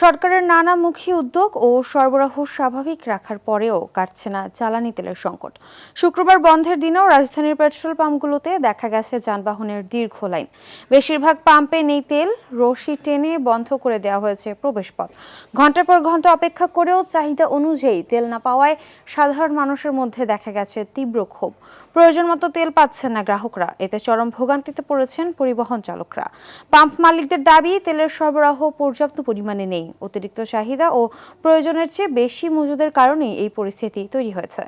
সরকারের নানামুখী উদ্যোগ ও সরবরাহ স্বাভাবিক রাখার পরেও কাটছে না জ্বালানি তেলের সংকট। শুক্রবার বন্ধের দিনেও রাজধানীর পেট্রোল পাম্পগুলোতে দেখা গেছে যানবাহনের দীর্ঘ লাইন। বেশিরভাগ পাম্পে নেই তেল, রশি টেনে বন্ধ করে দেওয়া হয়েছে প্রবেশপথ। ঘন্টার পর ঘন্টা অপেক্ষা করেও চাহিদা অনুযায়ী তেল না পাওয়ায় সাধারণ মানুষের মধ্যে দেখা গেছে তীব্র ক্ষোভ। প্রয়োজন মতো তেল পাচ্ছেন না গ্রাহকরা, এতে চরম ভোগান্তিতে পড়েছেন পরিবহন চালকরা। পাম্প মালিকদের দাবি, তেলের সরবরাহ পর্যাপ্ত পরিমাণে নেই। অতিরিক্ত চাহিদা ও প্রয়োজনের চেয়ে বেশি মজুদের কারণেই এই পরিস্থিতি তৈরি হয়েছে।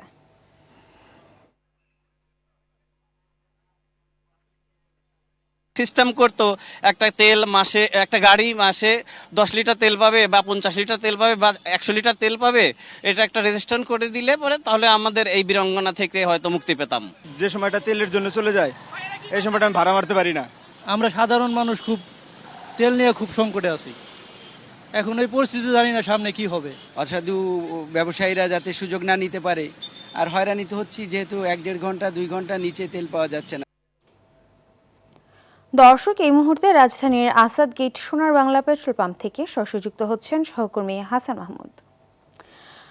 সিস্টেম করতো একটা গাড়ি মাসে 10 লিটার তেল পাবে বা 50 লিটার তেল পাবে বা 100 লিটার তেল পাবে, এটা একটা রেজিস্ট্রেশন করে দিলে পরে তাহলে আমাদের এই বিড়ম্বনা থেকে হয়তো মুক্তি পেতাম। যে সময়টা তেলের জন্য চলে যায় এই সময়টা আমি ভাড়া মারতে পারি না। আমরা সাধারণ মানুষ খুব তেল নিয়ে খুব সংকটে আছি। এখন এই পরিস্থিতি জানি না সামনে কি হবে। অসাধু ব্যবসায়ীরা যাতে সুযোগ না নিতে পারে, আর হয়রানিতে হচ্ছি যেহেতু 1-1.5 ঘন্টা 2 ঘন্টা নিচে তেল পাওয়া যাচ্ছে না। দর্শক, এই মুহূর্তে রাজধানীর আসাদ গেট সোনার বাংলা পেট্রোল পাম্প থেকে সরাসরি হচ্ছেন সহকর্মী হাসান মাহমুদ।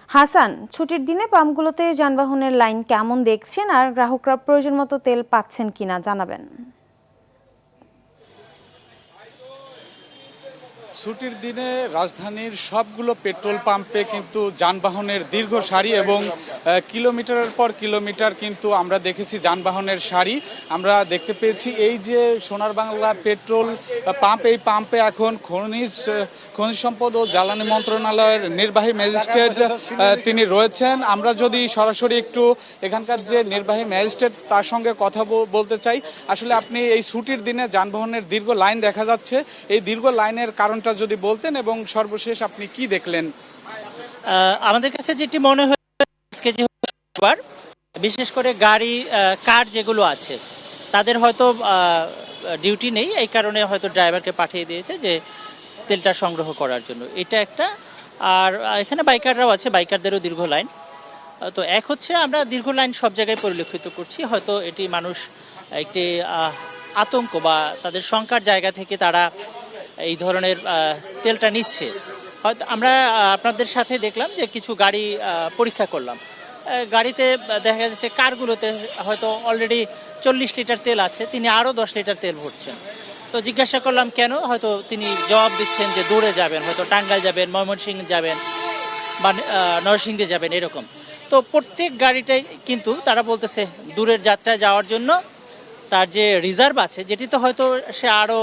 হাসান, ছুটির দিনে পাম্পগুলোতে যানবাহনের লাইন কেমন দেখছেন আর গ্রাহকরা প্রয়োজন মতো তেল পাচ্ছেন কিনা জানাবেন। ছুটির দিনে রাজধানীর সবগুলো পেট্রোল পাম্পে কিন্তু যানবাহনের দীর্ঘ সারি এবং কিলোমিটারের পর কিলোমিটার কিন্তু আমরা দেখেছি যানবাহনের সারি। আমরা দেখতে পেয়েছি এই যে সোনার বাংলা পেট্রোল পাম্প, এই পাম্পে এখন খনিজ সম্পদ ও জ্বালানি মন্ত্রণালয়ের নির্বাহী ম্যাজিস্ট্রেট তিনি রয়েছেন। আমরা যদি সরাসরি একটু এখানকার যে নির্বাহী ম্যাজিস্ট্রেট তার সঙ্গে কথা বলতে চাই। আসলে আপনি এই ছুটির দিনে যানবাহনের দীর্ঘ লাইন দেখা যাচ্ছে, এই দীর্ঘ লাইনের কারণটা যদি বলতেন এবং সর্বশেষ আপনি কি দেখলেন। আমাদের কাছে যেটি মনে হয়, বিশেষ করে গাড়ি কার যেগুলো আছে তাদের হয়তো ডিউটি নেই, এই কারণে হয়তো ড্রাইভারকে পাঠিয়ে দিয়েছে যে তেলটা সংগ্রহ করার জন্য, এটা একটা। আর এখানে বাইকাররাও আছে, বাইকারদেরও দীর্ঘ লাইন। তো এক হচ্ছে আমরা দীর্ঘ লাইন সব জায়গায় পরিলক্ষিত করছি, হয়তো এটি মানুষ একটি আতঙ্ক বা তাদের শঙ্কার জায়গা থেকে তারা এই ধরনের তেলটা নিচ্ছে। হয়তো আমরা আপনাদের সাথে দেখলাম যে কিছু গাড়ি পরীক্ষা করলাম, গাড়িতে দেখা যাচ্ছে কারগুলোতে হয়তো অলরেডি 40 লিটার তেল আছে, তিনি আরও 10 লিটার তেল ভরছেন। তো জিজ্ঞাসা করলাম কেন, হয়তো তিনি জবাব দিচ্ছেন যে দূরে যাবেন, হয়তো টাঙ্গাইল যাবেন, ময়মনসিংহ যাবেন বা নরসিংদী যাবেন এরকম। তো প্রত্যেক গাড়িটাই কিন্তু তারা বলতেছে দূরের যাত্রায় যাওয়ার জন্য তার যে রিজার্ভ আছে, যেটিতে হয়তো সে আরও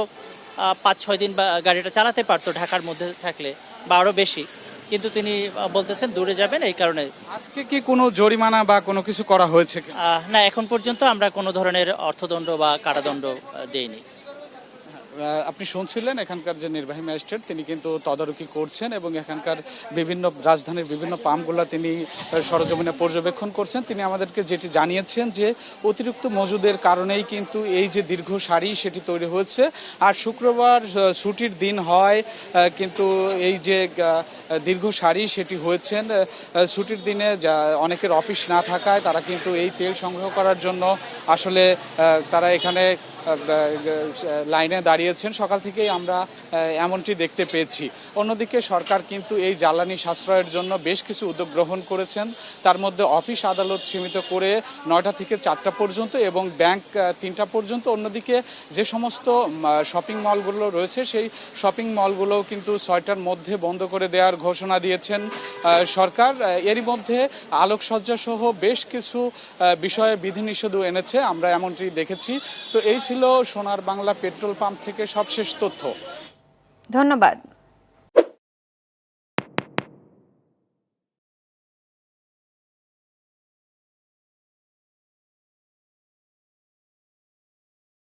5-6 দিন বা গাড়িটা চালাতে পারতো ঢাকার মধ্যে থাকলে বা আরও বেশি, কিন্তু তিনি বলতেছেন দূরে যাবেন এই কারণে। আজকে কি কোনো জরিমানা বা কোনো কিছু করা হয়েছে? না, এখন পর্যন্ত আমরা কোনো ধরনের অর্থদণ্ড বা কারাদণ্ড দেইনি। আপনি শুনছিলেন এখানকার যে নির্বাহী ম্যাজিস্ট্রেট তিনি কিন্তু তদারকি করছেন এবং এখানকার রাজধানীর বিভিন্ন পাম্পগুলো তিনি সরজমিনে পর্যবেক্ষণ করছেন। তিনি আমাদেরকে যেটি জানিয়েছেন যে অতিরিক্ত মজুদের কারণেই কিন্তু এই যে দীর্ঘ সারি সেটি তৈরি হয়েছে। আর শুক্রবার ছুটির দিন হয় কিন্তু এই যে দীর্ঘ সারি সেটি হয়েছেন ছুটির দিনে, যা অনেকের অফিস না থাকায় তারা কিন্তু এই তেল সংগ্রহ করার জন্য আসলে তারা এখানে লাইনে দাঁড়িয়েছেন। সকাল থেকেই আমরা এমনটি দেখতে পেয়েছি। অন্যদিকে সরকার কিন্তু এই জ্বালানি সাশ্রয়ের জন্য বেশ কিছু উদ্যোগ গ্রহণ করেছেন, তার মধ্যে অফিস আদালত সীমিত করে 9টা থেকে 4টা পর্যন্ত এবং ব্যাংক 3টা পর্যন্ত। অন্যদিকে যে সমস্ত শপিং মলগুলো রয়েছে সেই শপিং মলগুলোও কিন্তু 6টার মধ্যে বন্ধ করে দেওয়ার ঘোষণা দিয়েছেন সরকার। এরই মধ্যে আলোকসজ্জা সহ বেশ কিছু বিষয়ে বিধিনিষেধও এনেছে, আমরা এমনটি দেখেছি। তো এই ছিল সোনার বাংলা পেট্রোল পাম্প থেকে সবশেষ তথ্য। ধন্যবাদ।